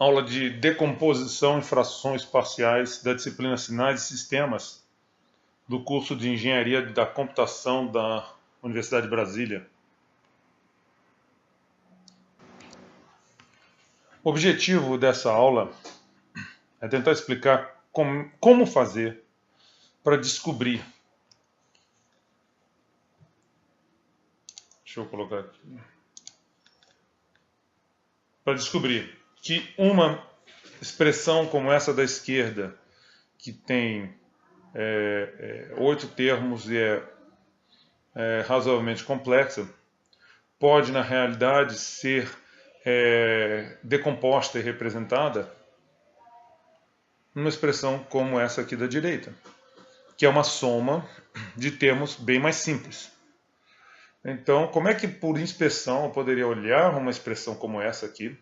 aula de decomposição em frações parciais da disciplina Sinais e Sistemas do curso de Engenharia da Computação da Universidade de Brasília. O objetivo dessa aula é tentar explicar como fazer para descobrir. Deixa eu colocar aqui. Para descobrir que uma expressão como essa da esquerda, que tem 8 termos e é razoavelmente complexa, pode na realidade ser decomposta e representada numa expressão como essa aqui da direita, que é uma soma de termos bem mais simples. Então, como é que por inspeção eu poderia olhar uma expressão como essa aqui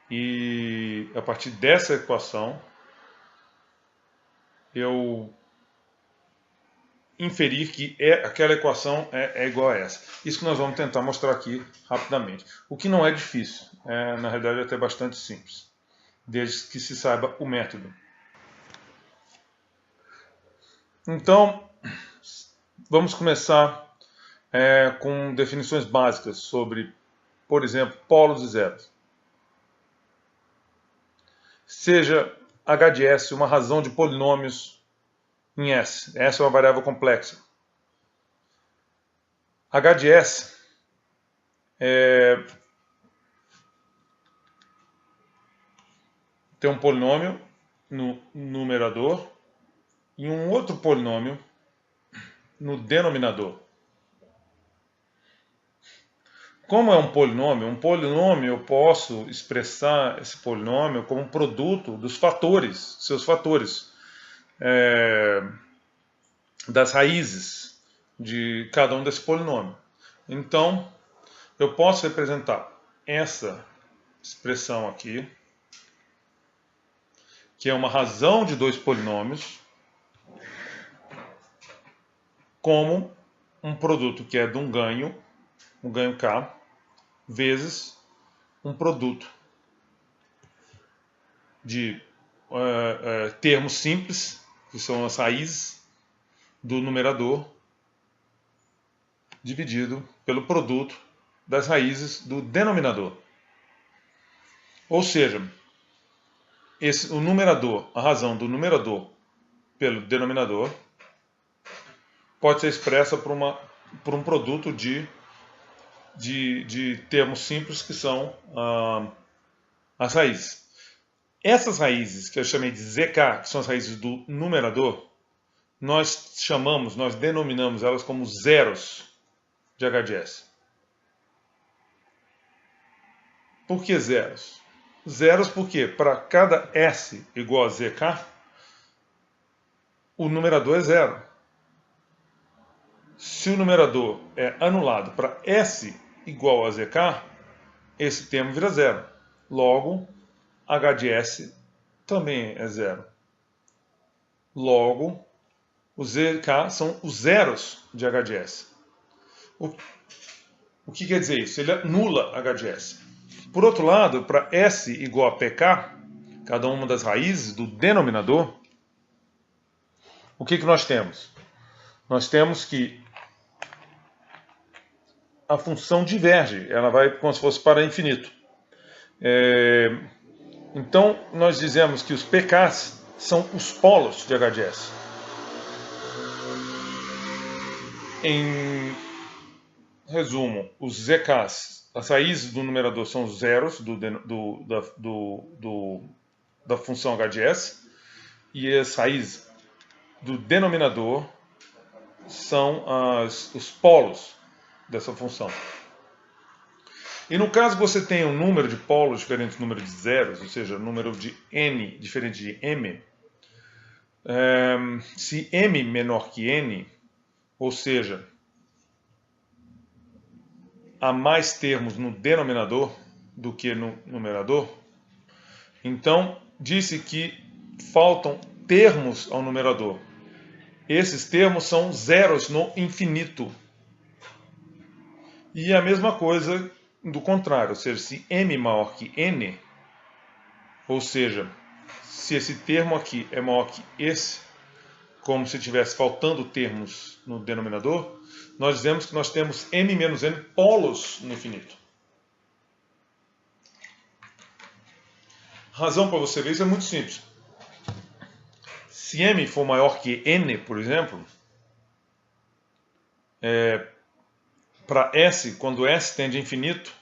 e a partir dessa equação eu inferir que aquela equação é igual a essa. Isso que nós vamos tentar mostrar aqui rapidamente. O que não é difícil, na realidade é até bastante simples, desde que se saiba o método. Então, vamos começar com definições básicas sobre, por exemplo, polos e zeros. Seja h de S uma razão de polinômios em S. S é uma variável complexa. H de S tem um polinômio no numerador e um outro polinômio no denominador. Como é um polinômio eu posso expressar esse polinômio como um produto dos fatores, seus fatores, das raízes de cada um desse polinômio. Então, eu posso representar essa expressão aqui, que é uma razão de dois polinômios, como um produto que é de um ganho K, vezes um produto de termos simples, que são as raízes do numerador, dividido pelo produto das raízes do denominador. Ou seja, o numerador, a razão do numerador pelo denominador, pode ser expressa por um produto de termos simples que são as raízes. Essas raízes, que eu chamei de ZK, que são as raízes do numerador, nós denominamos elas como zeros de H de S. Por que zeros? Zeros porque para cada S igual a ZK, o numerador é zero. Se o numerador é anulado para S igual a ZK, esse termo vira zero. Logo, H de S também é zero. Logo, os ZK são os zeros de H de S. O que quer dizer isso? Ele anula H de S. Por outro lado, para S igual a PK, cada uma das raízes do denominador, o que nós temos? Nós temos que a função diverge, ela vai como se fosse para infinito. Então, nós dizemos que os PKs são os polos de H de S. Em resumo, os ZKs, as raízes do numerador são os zeros da função H de S, e as raízes do denominador são os polos dessa função. E no caso você tem um número de polos diferente do número de zeros, ou seja, um número de n diferente de m, se m menor que n, ou seja, há mais termos no denominador do que no numerador, então disse que faltam termos ao numerador. Esses termos são zeros no infinito. E a mesma coisa do contrário, ou seja, se m maior que n, ou seja, se esse termo aqui é maior que esse, como se tivesse faltando termos no denominador, nós dizemos que nós temos m menos n polos no infinito. A razão para você ver isso é muito simples. Se m for maior que n, por exemplo, para S, quando S tende a infinito,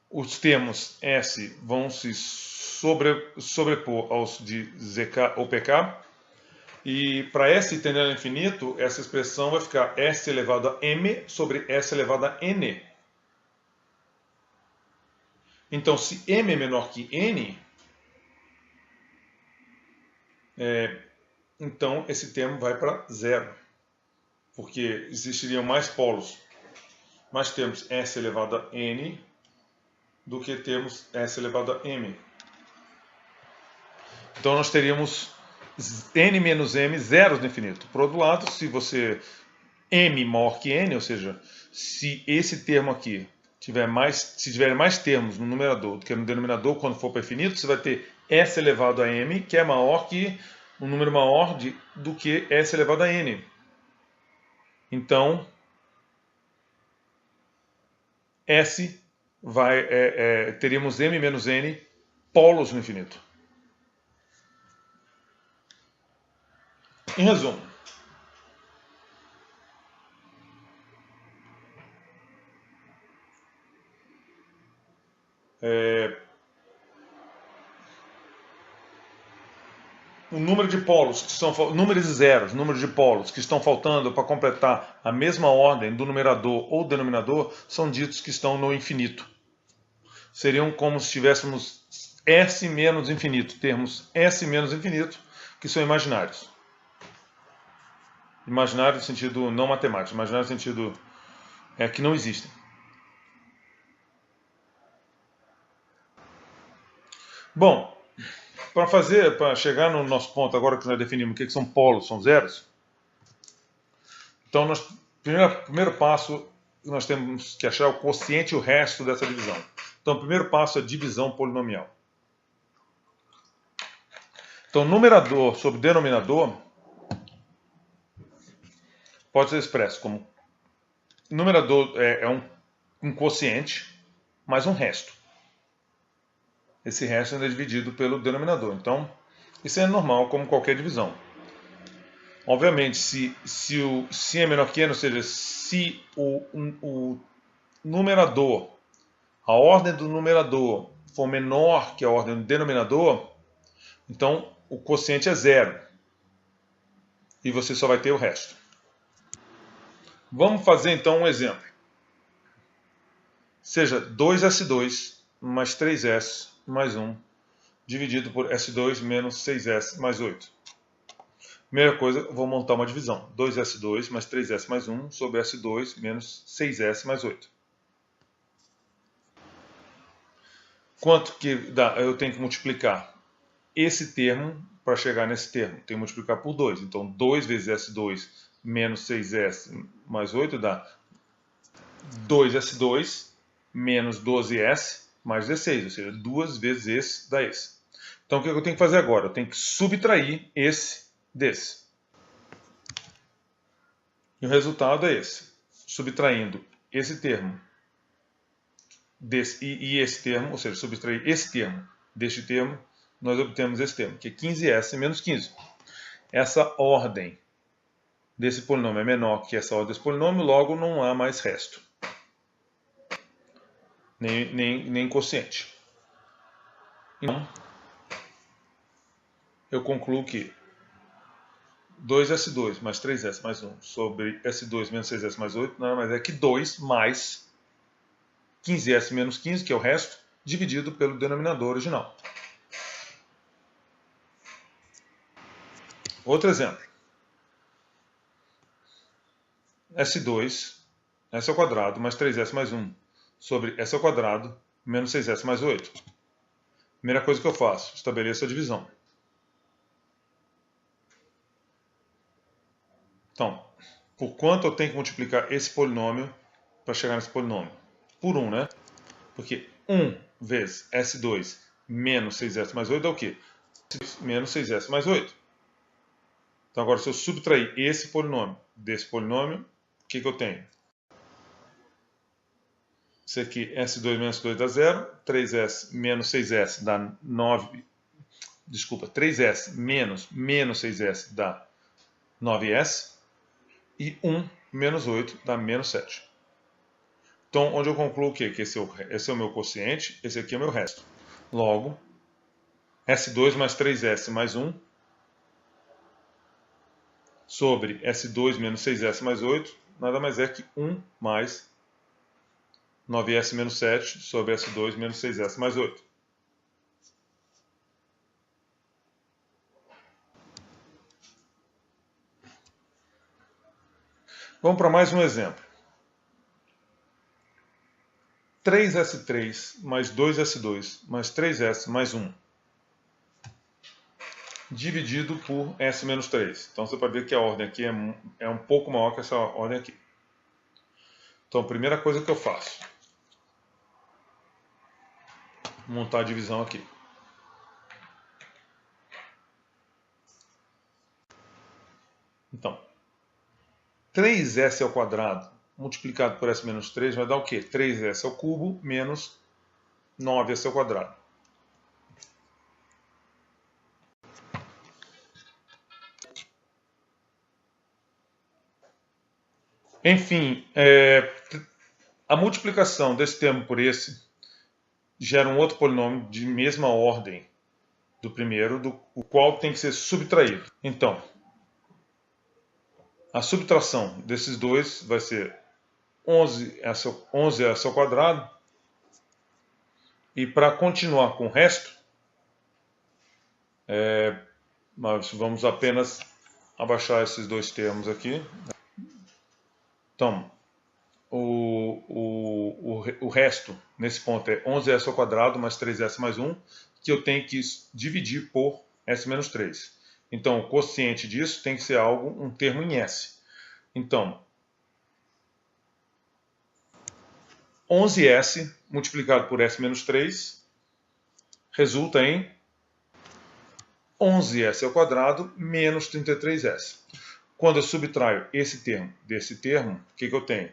os termos S vão se sobrepor aos de ZK ou PK, e para S tendendo a infinito, essa expressão vai ficar S elevado a M sobre S elevado a N. Então, se M é menor que N, então esse termo vai para zero, porque existiriam mais polos, mais termos S elevado a N do que termos S elevado a M. Então nós teríamos N menos M zeros no infinito. Por outro lado, se você M maior que N, ou seja, se esse termo aqui tiver mais termos no numerador do que no denominador quando for para infinito, você vai ter S elevado a M, que é maior que um número maior do que S elevado a N. Então, S teríamos M menos N polos no infinito. Em resumo, o número de polos que estão números e zeros, número de polos que estão faltando para completar a mesma ordem do numerador ou denominador são ditos que estão no infinito. Seriam como se tivéssemos S menos infinito, termos S menos infinito que são imaginários. Imaginário no sentido não matemático, imaginário no sentido que não existem. Bom, para chegar no nosso ponto agora que nós definimos o que são polos, são zeros, então primeiro passo nós temos que achar o quociente e o resto dessa divisão. Então o primeiro passo é divisão polinomial. Então numerador sobre denominador pode ser expresso como numerador é um quociente mais um resto. Esse resto ainda é dividido pelo denominador. Então, isso é normal, como qualquer divisão. Obviamente, se é menor que n, ou seja, se o numerador, a ordem do numerador for menor que a ordem do denominador, então o quociente é zero. E você só vai ter o resto. Vamos fazer então um exemplo. Seja 2S2 mais 3S mais 1 dividido por S2 menos 6S mais 8. Primeira coisa, vou montar uma divisão. 2S2 mais 3S mais 1 sobre S2 menos 6S mais 8. Quanto que dá? Eu tenho que multiplicar esse termo para chegar nesse termo. Tenho que multiplicar por 2. Então, 2 vezes S2 menos 6S mais 8 dá 2S2 menos 12S mais 16. Ou seja, 2 vezes esse dá esse. Então, o que eu tenho que fazer agora? Eu tenho que subtrair esse desse. E o resultado é esse. Subtraindo esse termo desse e esse termo, ou seja, subtrair esse termo deste termo, nós obtemos esse termo, que é 15S menos 15. Essa ordem desse polinômio é menor que essa ordem desse polinômio, logo não há mais resto. Nem quociente. Então, eu concluo que 2S2 mais 3S mais 1 sobre S2 menos 6S mais 8 nada mais é que 2 mais 15S menos 15, que é o resto, dividido pelo denominador original. Outro exemplo. S2, S ao quadrado, mais 3S mais 1, sobre S ao quadrado, menos 6S mais 8. Primeira coisa que eu faço, estabeleço a divisão. Então, por quanto eu tenho que multiplicar esse polinômio para chegar nesse polinômio? Por 1, né? Porque 1 vezes S2 menos 6S mais 8 dá o quê? Menos 6S mais 8. Então agora, se eu subtrair esse polinômio desse polinômio, o que eu tenho? Isso aqui, S2 menos 2 dá 0. 3S menos 6S dá 9. Desculpa, 3S menos 6S dá 9S. E 1 menos 8 dá menos 7. Então, onde eu concluo o quê? Que esse é o meu quociente, esse aqui é o meu resto. Logo, S2 mais 3S mais 1 sobre S2 menos 6S mais 8, nada mais é que 1 mais 9S menos 7 sobre S2 menos 6S mais 8. Vamos para mais um exemplo. 3S3 mais 2S2 mais 3S mais 1 dividido por S menos 3. Então você pode ver que a ordem aqui é um pouco maior que essa ordem aqui. Então a primeira coisa que eu faço, montar a divisão aqui. Então, 3S ao quadrado multiplicado por S menos 3 vai dar o quê? 3S ao cubo menos 9S ao quadrado. Enfim, a multiplicação desse termo por esse gera um outro polinômio de mesma ordem do primeiro, o qual tem que ser subtraído. Então, a subtração desses dois vai ser 11S ao quadrado. E para continuar com o resto, nós vamos apenas abaixar esses dois termos aqui. Então, o resto, nesse ponto, é 11S ao quadrado mais 3S mais 1, que eu tenho que dividir por S menos 3. Então, o quociente disso tem que ser um termo em S. Então, 11S multiplicado por S menos 3 resulta em 11S ao quadrado menos 33S. Quando eu subtraio esse termo desse termo, o que eu tenho?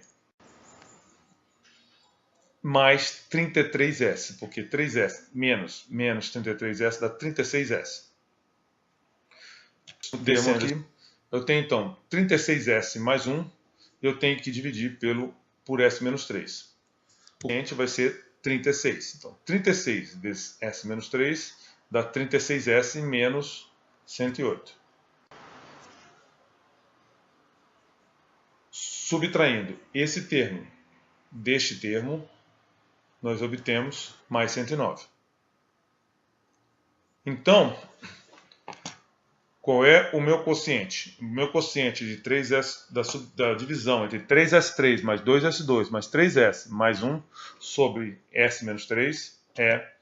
Mais 33S, porque 3S menos 33S dá 36S. O termo aqui, eu tenho então 36S mais 1, eu tenho que dividir por S menos 3. O quociente vai ser 36. Então, 36 vezes S menos 3 dá 36S menos 108. Subtraindo esse termo deste termo, nós obtemos mais 109. Então, qual é o meu quociente? O meu quociente de 3S, da divisão entre 3S3 mais 2S2 mais 3S mais 1 sobre S menos 3 é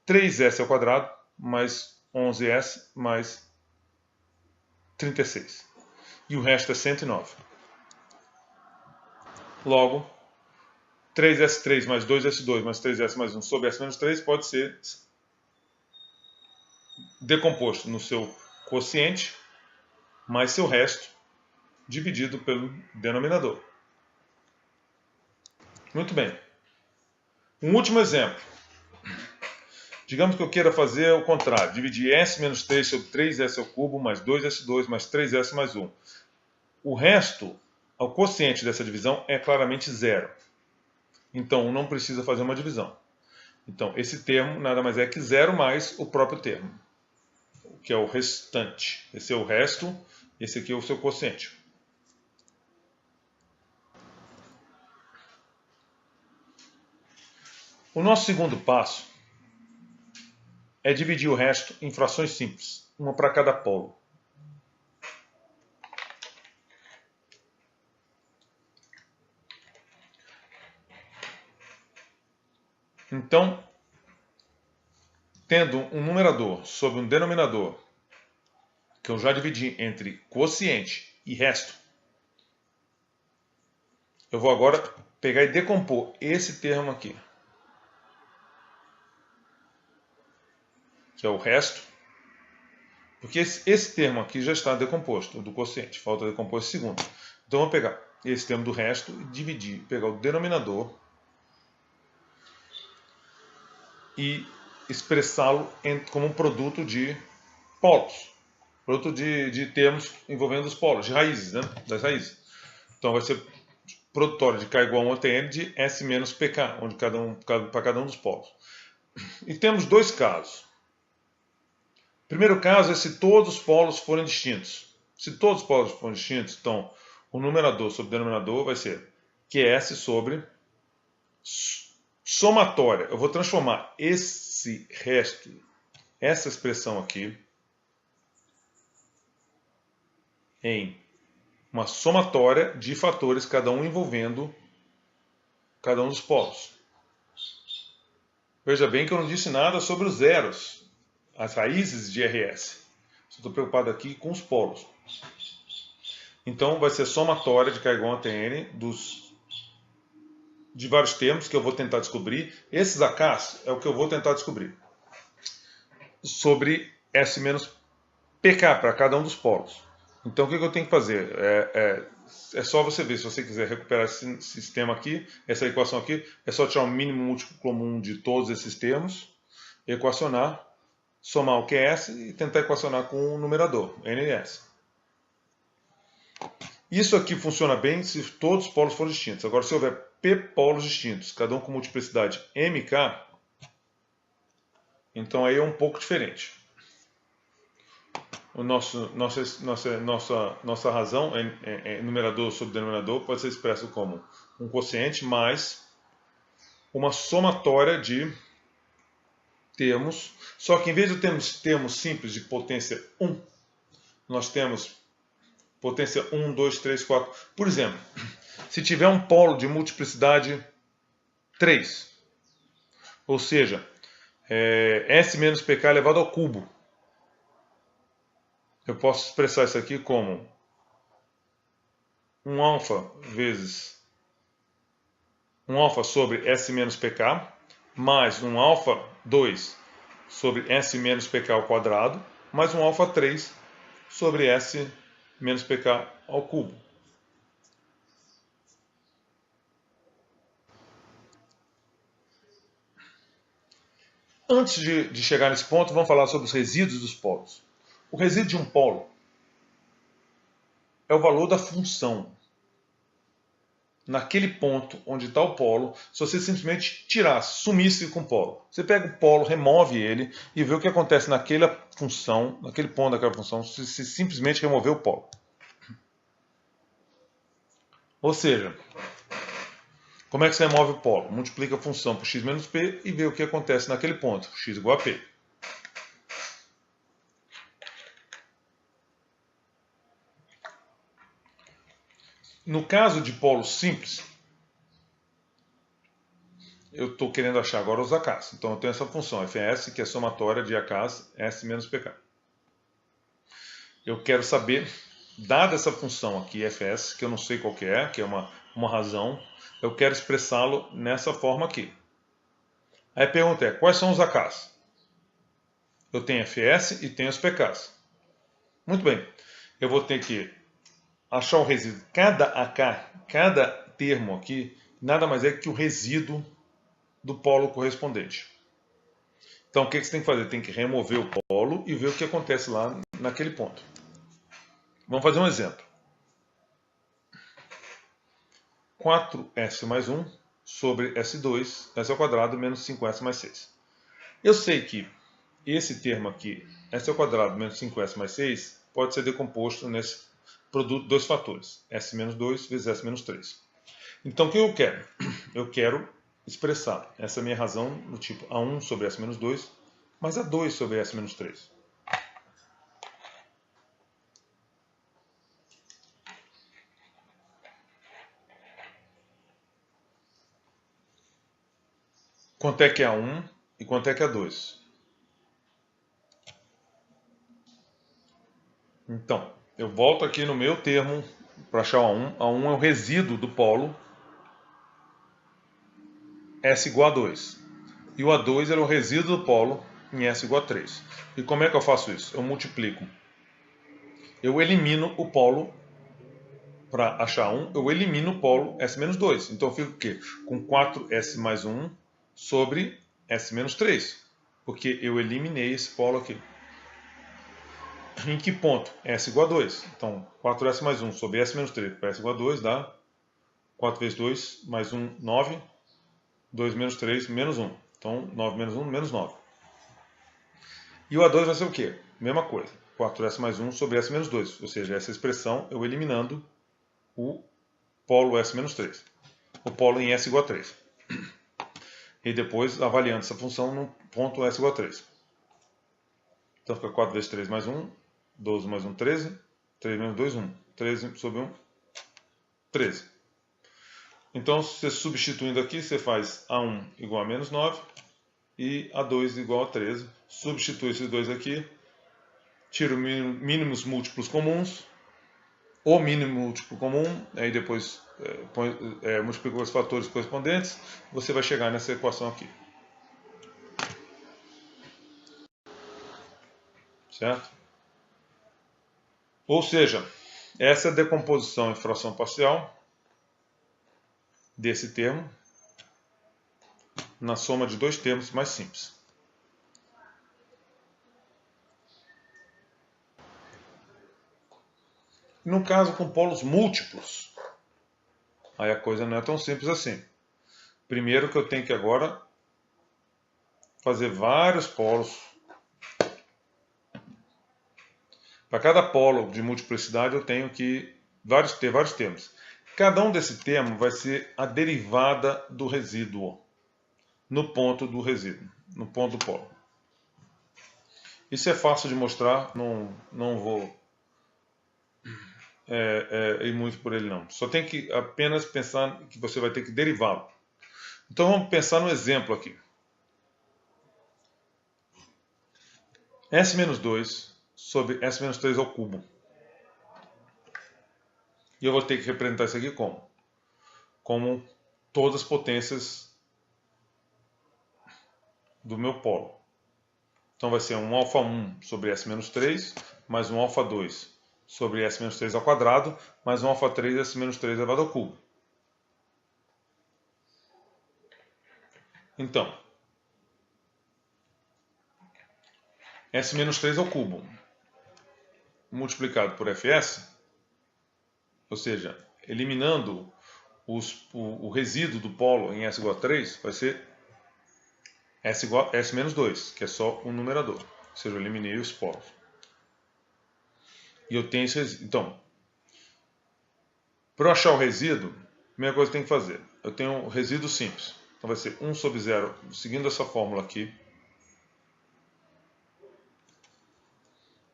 3S ao quadrado mais 11S mais 36. E o resto é 109. Logo, 3S3 mais 2S2 mais 3S mais 1 sobre S menos 3 pode ser decomposto no seu quociente mais seu resto dividido pelo denominador. Muito bem. Um último exemplo. Digamos que eu queira fazer o contrário. Dividir S menos 3 sobre 3S ao cubo mais 2S2 mais 3S mais 1. O resto, o quociente dessa divisão é claramente zero. Então, não precisa fazer uma divisão. Então, esse termo nada mais é que zero mais o próprio termo, que é o restante. Esse é o resto, esse aqui é o seu quociente. O nosso segundo passo é dividir o resto em frações simples, uma para cada polo. Então, tendo um numerador sobre um denominador que eu já dividi entre quociente e resto, eu vou agora pegar e decompor esse termo aqui, que é o resto, porque esse termo aqui já está decomposto, do quociente, falta decompor esse segundo. Então, eu vou pegar esse termo do resto e dividir, pegar o denominador e expressá-lo como um produto de polos. Produto de termos envolvendo os polos, de raízes, né? Das raízes. Então vai ser produtório de K igual a 1 até N de S menos PK, onde para cada um dos polos. E temos dois casos. O primeiro caso é se todos os polos forem distintos. Se todos os polos forem distintos, então o numerador sobre o denominador vai ser QS sobre somatória. Eu vou transformar esse resto, essa expressão aqui, em uma somatória de fatores, cada um envolvendo cada um dos polos. Veja bem que eu não disse nada sobre os zeros, as raízes de RS. Estou preocupado aqui com os polos. Então vai ser somatória de K igual a Tn de vários termos que eu vou tentar descobrir. Esses AKs é o que eu vou tentar descobrir. Sobre S menos PK para cada um dos polos. Então o que eu tenho que fazer? É só você ver, se você quiser recuperar esse sistema aqui, essa equação aqui, é só tirar o mínimo múltiplo comum de todos esses termos, equacionar, somar o QS e tentar equacionar com o numerador, NS. Isso aqui funciona bem se todos os polos forem distintos. Agora, se houver P polos distintos, cada um com multiplicidade MK, então aí é um pouco diferente. Nossa razão numerador sobre denominador pode ser expresso como um quociente mais uma somatória de termos, só que em vez de termos simples de potência 1, nós temos potência 1, 2, 3, 4. Por exemplo, se tiver um polo de multiplicidade 3, ou seja, S menos PK elevado ao cubo, eu posso expressar isso aqui como 1 alfa vezes 1 alfa sobre S menos PK, mais 1 alfa 2 sobre S menos PK ao quadrado, mais 1 alfa 3 sobre S menos PK ao cubo. Antes de chegar nesse ponto, vamos falar sobre os resíduos dos polos. O resíduo de um polo é o valor da função naquele ponto onde está o polo, se você simplesmente tirasse, sumisse com o polo. Você pega o polo, remove ele e vê o que acontece naquela função, naquele ponto daquela função, se simplesmente remover o polo. Ou seja, como é que você remove o polo? Multiplica a função por x menos p e vê o que acontece naquele ponto, x igual a p. No caso de polos simples, eu estou querendo achar agora os AKs. Então eu tenho essa função fs, que é somatória de AKs S menos PK. Eu quero saber, dada essa função aqui, fs, que eu não sei qual que é uma razão, eu quero expressá-lo nessa forma aqui. Aí a pergunta é, quais são os AKs? Eu tenho fs e tenho os PKs. Muito bem, eu vou ter que achar o resíduo. Cada AK, cada termo aqui, nada mais é que o resíduo do polo correspondente. Então o que você tem que fazer? Tem que remover o polo e ver o que acontece lá naquele ponto. Vamos fazer um exemplo. 4s mais 1 sobre s2, s ao quadrado menos 5s mais 6. Eu sei que esse termo aqui, s ao quadrado menos 5s mais 6, pode ser decomposto nesse produto de dois fatores, s menos 2 vezes s menos 3. Então o que eu quero? Eu quero expressar essa minha razão no tipo A1 sobre S menos 2, mais A2 sobre S menos 3. Quanto é que é A1 e quanto é que é A2? Então, eu volto aqui no meu termo para achar o A1. A1 é o resíduo do polo. S igual a 2. E o A2 era o resíduo do polo em S igual a 3. E como é que eu faço isso? Eu multiplico. Eu elimino o polo para achar 1, eu elimino o polo S menos 2. Então eu fico o quê? Com 4S mais 1 sobre S menos 3. Porque eu eliminei esse polo aqui. Em que ponto? S igual a 2. Então 4S mais 1 sobre S menos 3 para S igual a 2 dá 4 vezes 2 mais 1, 9. 2 menos 3, menos 1. Então 9 menos 1, menos 9. E o A2 vai ser o quê? Mesma coisa. 4S mais 1 sobre S menos 2. Ou seja, essa expressão eu eliminando o polo S menos 3. O polo em S igual a 3. E depois avaliando essa função no ponto S igual a 3. Então fica 4 vezes 3 mais 1. 12 mais 1, 13. 3 menos 2, 1. 13 sobre 1, 13. Então, você substituindo aqui, você faz A1 igual a menos 9 e A2 igual a 13. Substitui esses dois aqui, tira os mínimos múltiplos comuns, o mínimo múltiplo comum, aí depois multiplica os fatores correspondentes, você vai chegar nessa equação aqui. Certo? Ou seja, essa é a decomposição em fração parcial desse termo na soma de dois termos mais simples. No caso com polos múltiplos, aí a coisa não é tão simples assim. Primeiro que eu tenho que agora fazer vários polos. Para cada polo de multiplicidade eu tenho que ter vários termos. Cada um desse termo vai ser a derivada do resíduo no ponto do resíduo, no ponto do polo. Isso é fácil de mostrar, não vou ir muito por ele não. Só tem que apenas pensar que você vai ter que derivá-lo. Então vamos pensar no exemplo aqui. S menos 2 sobre S menos 3 ao cubo. E eu vou ter que representar isso aqui como? Como todas as potências do meu polo. Então vai ser um alfa 1 sobre S menos 3, mais um alfa 2 sobre S menos 3 ao quadrado, mais um alfa 3 S menos 3 elevado ao cubo. Então, S menos 3 ao cubo multiplicado por Fs, ou seja, eliminando o resíduo do polo em S igual a 3, vai ser S menos 2, que é só o numerador. Ou seja, eu eliminei os polos. E eu tenho esse resíduo. Então, para eu achar o resíduo, a primeira coisa que eu tenho que fazer, eu tenho um resíduo simples. Então vai ser 1 sobre 0, seguindo essa fórmula aqui.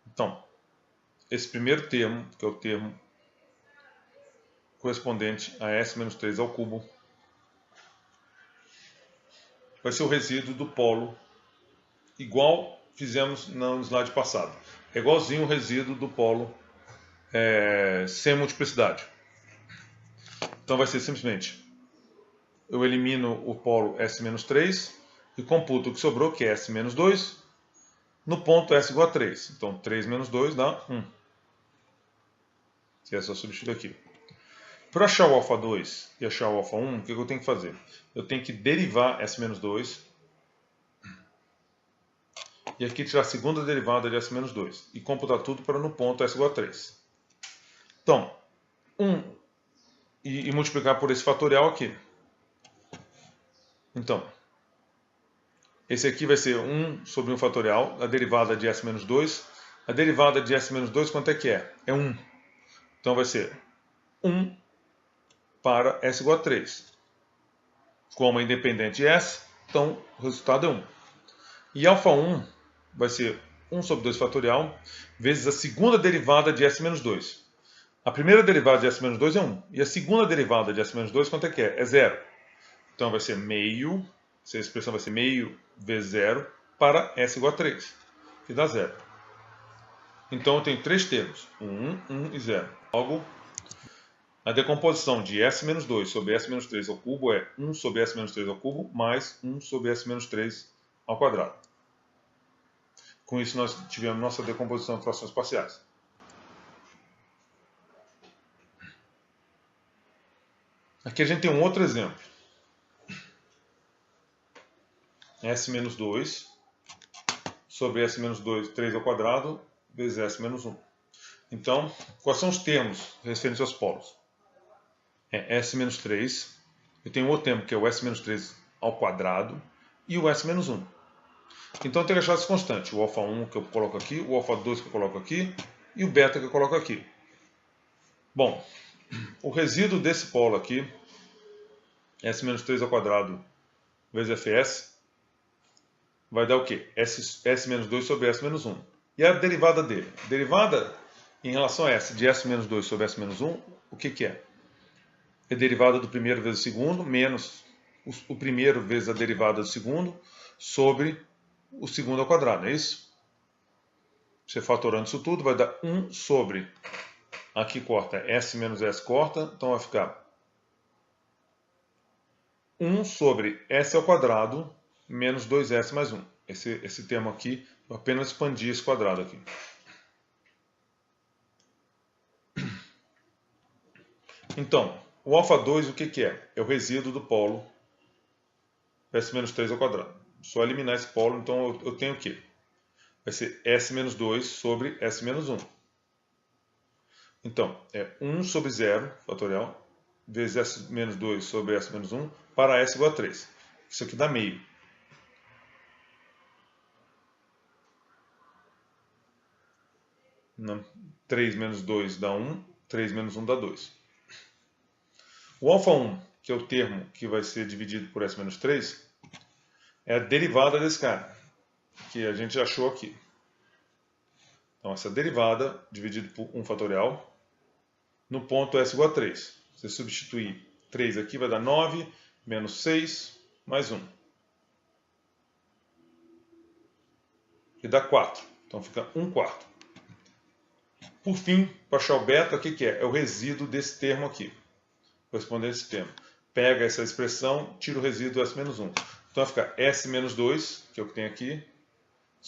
Então, esse primeiro termo, que é o termo correspondente a S menos 3 ao cubo, vai ser o resíduo do polo, igual fizemos no slide passado. É igualzinho o resíduo do polo sem multiplicidade. Então vai ser simplesmente, eu elimino o polo S menos 3 e computo o que sobrou, que é S menos 2, no ponto S igual a 3. Então 3 menos 2 dá 1. Que é só substituir aqui. Para achar o alfa 2 e achar o alfa 1, o que eu tenho que fazer? Eu tenho que derivar S menos 2 e aqui tirar a segunda derivada de S menos 2 e computar tudo para no ponto S igual a 3. Então, 1 e multiplicar por esse fatorial aqui. Então, esse aqui vai ser 1 sobre 1 fatorial, a derivada de S menos 2. A derivada de S menos 2 quanto é que é? É 1. Então vai ser 1 para S igual a 3. Como é independente de S, então o resultado é 1. E alfa 1 vai ser 1 sobre 2 fatorial vezes a segunda derivada de S menos 2. A primeira derivada de S menos 2 é 1. E a segunda derivada de S menos 2 quanto é que é? É 0. Então vai ser meio, essa expressão vai ser meio vezes 0 para S igual a 3, que dá 0. Então eu tenho três termos, 1, 1 e 0. Logo, A decomposição de S menos 2 sobre S menos 3 ao cubo é 1 sobre S menos 3 ao cubo mais 1 sobre S menos 3 ao quadrado. Com isso, nós tivemos nossa decomposição de frações parciais. Aqui a gente tem um outro exemplo. S menos 2 sobre S menos 3 ao quadrado vezes S menos 1. Então, quais são os termos referentes aos polos? É S menos 3, eu tenho outro termo que é o S menos 3 ao quadrado e o S menos 1. Então eu tenho que achar esse constante, o alfa 1 que eu coloco aqui, o alfa 2 que eu coloco aqui e o beta que eu coloco aqui. Bom, o resíduo desse polo aqui, S menos 3 ao quadrado vezes Fs, vai dar o quê? S menos 2 sobre S menos 1. E a derivada dele? A derivada em relação a S de S menos 2 sobre S menos 1, o que é? É derivada do primeiro vezes o segundo, menos o primeiro vezes a derivada do segundo, sobre o segundo ao quadrado, é isso? Você fatorando isso tudo, vai dar 1 sobre, aqui corta, S menos S corta, então vai ficar 1 sobre S ao quadrado, menos 2S mais 1. Esse termo aqui, eu apenas expandi esse quadrado aqui. Então, o alfa 2 o que é? É o resíduo do polo S menos 3 ao quadrado. Só eliminar esse polo, então eu tenho o quê? Vai ser S menos 2 sobre S menos 1. Então, é 1 sobre 0, fatorial, vezes S menos 2 sobre S menos 1, para S igual a 3. Isso aqui dá meio. Não. 3 menos 2 dá 1, 3 menos 1 dá 2. O alfa 1, que é o termo que vai ser dividido por S menos 3, é a derivada desse cara, que a gente achou aqui. Então, essa derivada, dividido por 1 fatorial, no ponto S igual a 3. Você substituir 3 aqui, vai dar 9, menos 6, mais 1. E dá 4. Então, fica 1 quarto. Por fim, para achar o beta, o que é? É o resíduo desse termo aqui, correspondente a esse termo. Pega essa expressão, tira o resíduo S menos 1. Então vai ficar S menos 2, que é o que tem aqui,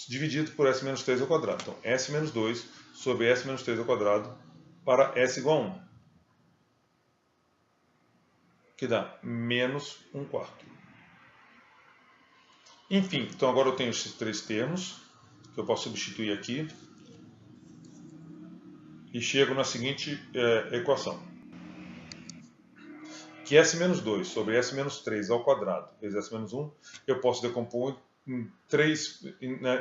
dividido por S menos 3 ao quadrado. Então, S menos 2 sobre S menos 3 ao quadrado para S igual a 1. Que dá menos 1 quarto. Enfim, então agora eu tenho esses três termos, que eu posso substituir aqui. E chego na seguinte equação. Que S menos 2 sobre S menos 3 ao quadrado vezes S menos 1, eu posso decompor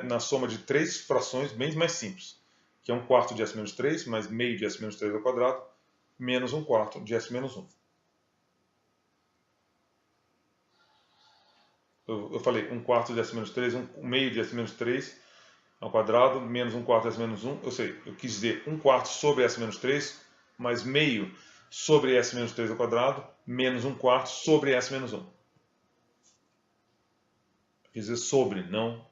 na soma de três frações bem mais simples. Que é 1 quarto de S menos 3, mais meio de S menos 3 ao quadrado, menos 1 quarto de S menos 1. Eu falei 1 quarto de S menos 3, 1 meio de S menos 3 ao quadrado, menos 1 quarto de S menos 1. Eu quis dizer 1 quarto sobre S menos 3, mais meio sobre S menos 3 ao quadrado, menos 1 quarto sobre S menos 1. Quer dizer sobre, não